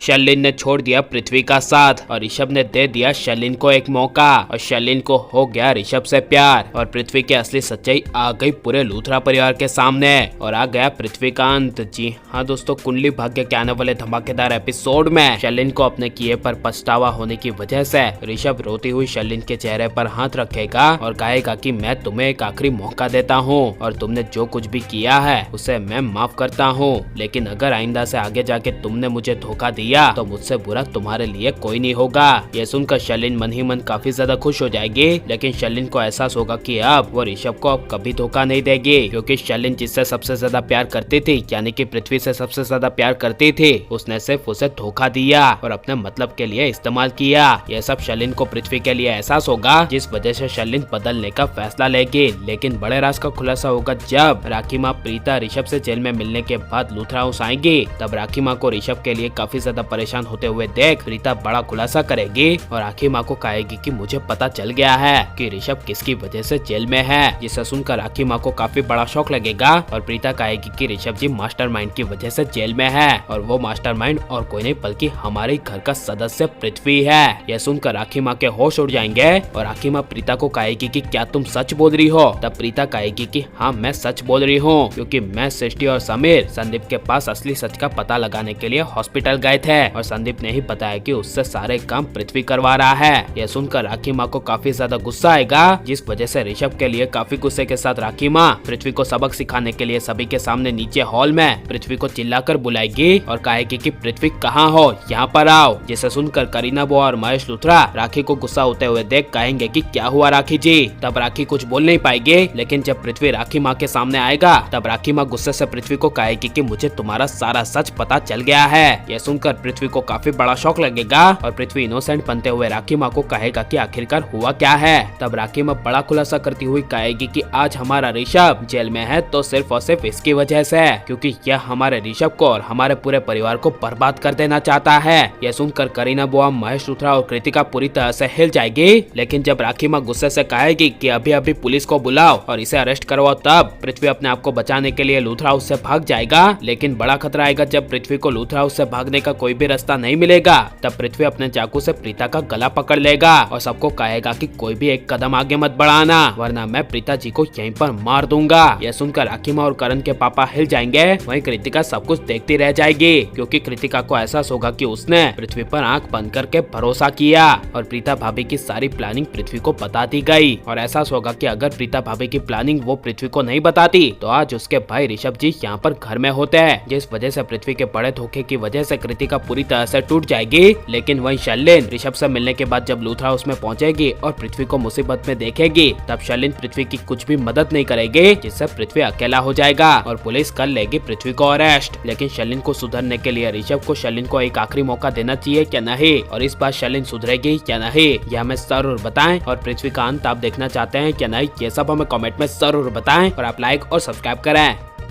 शर्लिन ने छोड़ दिया पृथ्वी का साथ और ऋषभ ने दे दिया शर्लिन को एक मौका और शर्लिन को हो गया ऋषभ से प्यार और पृथ्वी की असली सच्चाई आ गई पूरे लूथरा परिवार के सामने और आ गया पृथ्वी का अंत। जी हाँ दोस्तों, कुंडली भाग्य के आने वाले धमाकेदार एपिसोड में शर्लिन को अपने किए पर पछतावा होने की वजह से ऋषभ रोती हुई शर्लिन के चेहरे पर हाथ रखेगा और कहेगा कि मैं तुम्हें एक आखिरी मौका देता हूँ और तुमने जो कुछ भी किया है उसे मैं माफ करता हूँ, लेकिन अगर आइंदा से आगे जाके तुमने मुझे धोखा दिया तो मुझसे बुरा तुम्हारे लिए कोई नहीं होगा। ये सुनकर शर्लिन मन ही मन काफी ज्यादा खुश हो जाएगी, लेकिन शर्लिन को एहसास होगा कि अब वो ऋषभ को अब कभी धोखा नहीं देगी, क्योंकि शर्लिन जिससे सबसे ज्यादा प्यार करती थी यानी कि पृथ्वी से सबसे ज्यादा प्यार करती थी, उसने सिर्फ उसे धोखा दिया और अपने मतलब के लिए इस्तेमाल किया। यह सब शर्लिन को पृथ्वी के लिए एहसास होगा, जिस वजह से शर्लिन बदलने का फैसला लेगी। लेकिन बड़े राज का खुलासा होगा जब राखी माँ प्रीता ऋषभ से जेल में मिलने के बाद लूथरा हाउस आएंगी। तब राखी माँ को ऋषभ के लिए काफी ज्यादा परेशान होते हुए देख प्रीता बड़ा खुलासा करेगी और राखी माँ को कहेगी कि मुझे पता चल गया है कि ऋषभ किसकी वजह से जेल में है। जिसे सुनकर राखी माँ को काफी बड़ा शौक लगेगा और प्रीता कहेगी कि ऋषभ जी मास्टरमाइंड की वजह से जेल में है और वो मास्टरमाइंड और कोई नहीं बल्कि हमारे घर का सदस्य पृथ्वी है। यह सुनकर राखी माँ के होश उड़ जाएंगे और राखी माँ प्रीता को कहेगी कि क्या तुम सच बोल रही हो। तब प्रीता कहेगी कि हाँ मैं सच बोल रही हूँ, क्योंकि मैं सृष्टि और समीर संदीप के पास असली सच का पता लगाने के लिए हॉस्पिटल गए थे और संदीप ने ही बताया कि उससे सारे काम पृथ्वी करवा रहा है। यह सुनकर राखी माँ को काफी ज्यादा गुस्सा आएगा, जिस वजह से ऋषभ के लिए काफी गुस्से के साथ राखी माँ पृथ्वी को सबक सिखाने के लिए सभी के सामने नीचे हॉल में पृथ्वी को चिल्लाकर बुलाएगी और कहेगी कि पृथ्वी कहाँ हो, यहाँ पर आओ। जिसे सुनकर करीना बुआ और महेश लूथरा राखी को गुस्सा होते हुए देख कहेंगे कि क्या हुआ राखी जी। तब राखी कुछ बोल नहीं पाएगी, लेकिन जब पृथ्वी राखी माँ के सामने आएगा तब राखी माँ गुस्से से पृथ्वी को कहेगी कि मुझे तुम्हारा सारा सच पता चल गया है। यह सुनकर पृथ्वी को काफी बड़ा शौक लगेगा और पृथ्वी इनोसेंट बनते हुए राखी माँ को कहेगा कि आखिरकार हुआ क्या है। तब राखी माँ बड़ा खुलासा करती हुई कहेगी कि आज हमारा ऋषभ जेल में है तो सिर्फ और सिर्फ इसकी वजह से, क्योंकि यह हमारे ऋषभ को और हमारे पूरे परिवार को बर्बाद कर देना चाहता है। यह सुनकर करीना बुआ, महेश लूथरा और कृतिका पूरी तरह से हिल जाएगी, लेकिन जब राखी माँ गुस्से से कहेगी कि अभी अभी पुलिस को बुलाओ और इसे अरेस्ट करवाओ, तब पृथ्वी अपने आप को बचाने के लिए लूथरा हाउस से भाग जाएगा। लेकिन बड़ा खतरा आएगा जब पृथ्वी को लूथरा हाउस से भागने का कोई भी रास्ता नहीं मिलेगा। तब पृथ्वी अपने चाकू से प्रीता का गला पकड़ लेगा और सबको कहेगा कि कोई भी एक कदम आगे मत बढ़ाना, वरना मैं प्रीता जी को यहीं पर मार दूंगा। यह सुनकर राखी माँ और करण के पापा हिल जाएंगे। वहीं कृतिका सब कुछ देखती रह जाएगी, क्योंकि कृतिका को एहसास होगा कि उसने पृथ्वी पर आंख बंद करके भरोसा किया और प्रीता भाभी की सारी प्लानिंग पृथ्वी को बता दी गई। और एहसास होगा कि अगर प्रीता भाभी की प्लानिंग वो पृथ्वी को नहीं बताती तो आज उसके भाई ऋषभ जी यहाँ पर घर में होते हैं, जिस वजह से पृथ्वी के बड़े धोखे की वजह से कृतिका पूरी तरह से टूट जाएगी। लेकिन वहीं शर्लिन ऋषभ से मिलने के बाद जब लूथरा हाउस में पहुंचेगी और पृथ्वी को मुसीबत में देखेगी, तब शर्लिन पृथ्वी की कुछ भी मदद नहीं करेगी, जिससे पृथ्वी अकेला हो जाएगा और पुलिस कर लेगी पृथ्वी को अरेस्ट। लेकिन शर्लिन को सुधरने के लिए ऋषभ को शर्लिन को एक आखिरी मौका देना चाहिए क्या नहीं, और इस बार शर्लिन सुधरेगी क्या नहीं, यह हमें जरूर बताएं। और पृथ्वी का अंत आप देखना चाहते हैं क्या नहीं, ये सब हमें कमेंट में जरूर बताएं और आप लाइक और सब्सक्राइब करें।